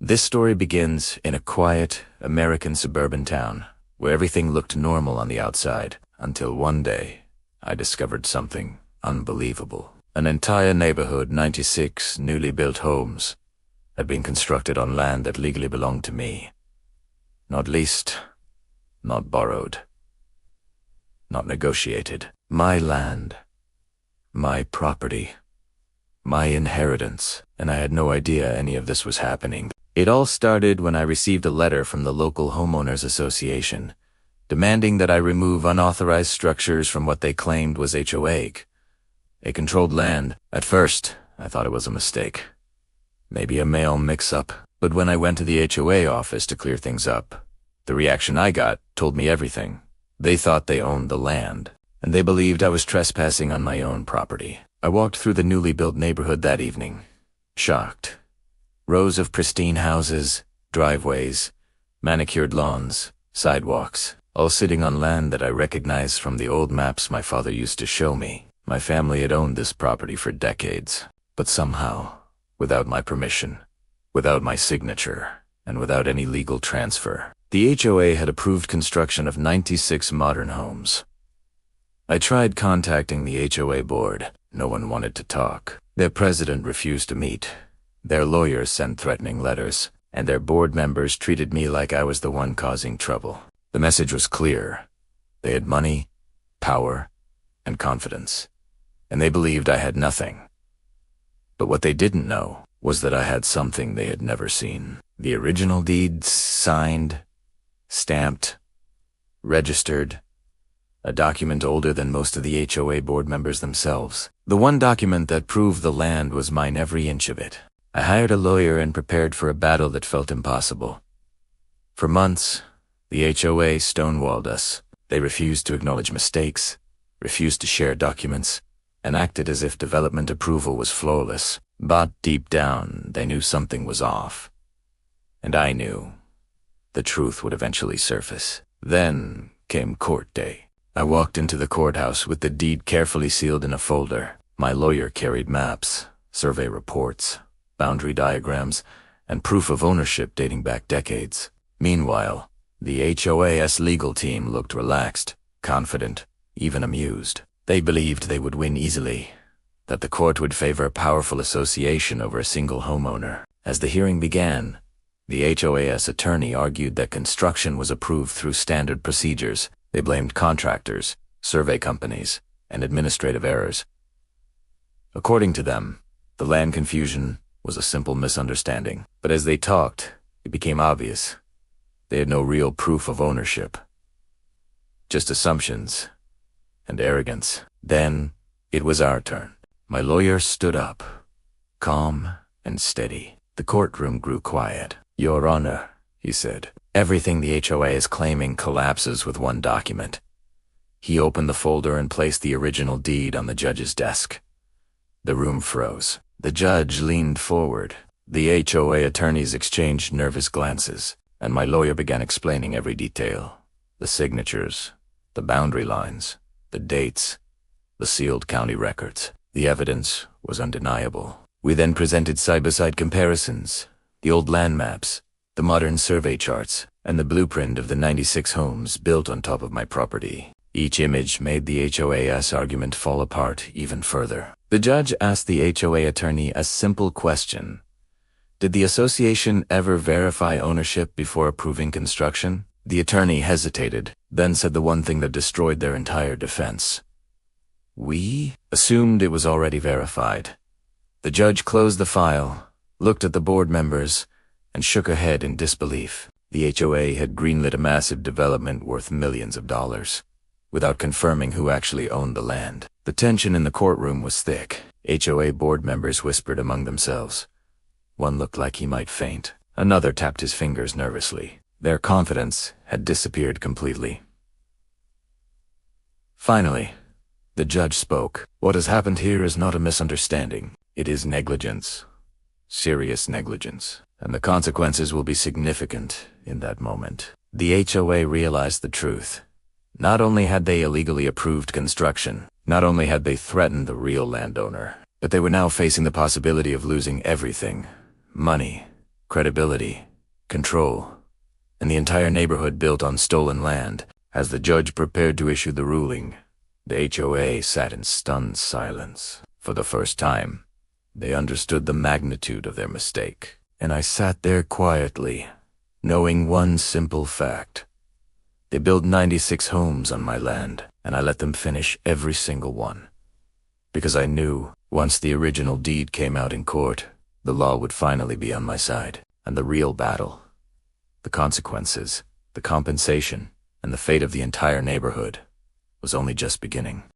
This story begins in a quiet, American suburban town, where everything looked normal on the outside, until one day, I discovered something unbelievable. An entire neighborhood, 96 newly built homes, had been constructed on land that legally belonged to me. Not leased, not borrowed, not negotiated. My land, my property, my inheritance, and I had no idea any of this was happening. It all started when I received a letter from the local Homeowners Association, demanding that I remove unauthorized structures from what they claimed was HOA, a controlled land. At first, I thought it was a mistake. Maybe a mail mix-up. But when I went to the HOA office to clear things up, the reaction I got told me everything. They thought they owned the land, and they believed I was trespassing on my own property. I walked through the newly built neighborhood that evening, shocked. Rows of pristine houses, driveways, manicured lawns, sidewalks, all sitting on land that I recognized from the old maps my father used to show me. My family had owned this property for decades, but somehow, without my permission, without my signature, and without any legal transfer, the HOA had approved construction of 96 modern homes. I tried contacting the HOA board. No one wanted to talk. Their president refused to meet. Their lawyers sent threatening letters, and their board members treated me like I was the one causing trouble. The message was clear. They had money, power, and confidence, and they believed I had nothing. But what they didn't know was that I had something they had never seen. The original deeds, signed, stamped, registered, a document older than most of the HOA board members themselves. The one document that proved the land was mine, every inch of it. I hired a lawyer and prepared for a battle that felt impossible. For months, the HOA stonewalled us. They refused to acknowledge mistakes, refused to share documents, and acted as if development approval was flawless. But deep down, they knew something was off. And I knew the truth would eventually surface. Then came court day. I walked into the courthouse with the deed carefully sealed in a folder. My lawyer carried maps, survey reports, boundary diagrams, and proof of ownership dating back decades. Meanwhile, the HOA's legal team looked relaxed, confident, even amused. They believed they would win easily, that the court would favor a powerful association over a single homeowner. As the hearing began, the HOA's attorney argued that construction was approved through standard procedures. They blamed contractors, survey companies, and administrative errors. According to them, the land confusion was a simple misunderstanding. But as they talked, it became obvious. They had no real proof of ownership. Just assumptions and arrogance. Then, it was our turn. My lawyer stood up, calm and steady. The courtroom grew quiet. "Your Honor," he said, "everything the HOA is claiming collapses with one document." He opened the folder and placed the original deed on the judge's desk. The room froze. The judge leaned forward. The HOA attorneys exchanged nervous glances, and my lawyer began explaining every detail. The signatures, the boundary lines, the dates, the sealed county records. The evidence was undeniable. We then presented side-by-side comparisons, the old land maps, the modern survey charts, and the blueprint of the 96 homes built on top of my property. Each image made the HOA's argument fall apart even further. The judge asked the HOA attorney a simple question. Did the association ever verify ownership before approving construction? The attorney hesitated, then said the one thing that destroyed their entire defense. "We assumed it was already verified." The judge closed the file, looked at the board members, and shook her head in disbelief. The HOA had greenlit a massive development worth millions of dollars, without confirming who actually owned the land. The tension in the courtroom was thick. HOA board members whispered among themselves. One looked like he might faint. Another tapped his fingers nervously. Their confidence had disappeared completely. Finally, the judge spoke. "What has happened here is not a misunderstanding. It is negligence. Serious negligence. And the consequences will be significant in that moment." The HOA realized the truth. Not only had they illegally approved construction, not only had they threatened the real landowner, but they were now facing the possibility of losing everything: money, credibility, control, and the entire neighborhood built on stolen land. As the judge prepared to issue the ruling, the HOA sat in stunned silence. For the first time, they understood the magnitude of their mistake. And I sat there quietly, knowing one simple fact. They built 96 homes on my land, and I let them finish every single one. Because I knew, once the original deed came out in court, the law would finally be on my side. And the real battle, the consequences, the compensation, and the fate of the entire neighborhood was only just beginning.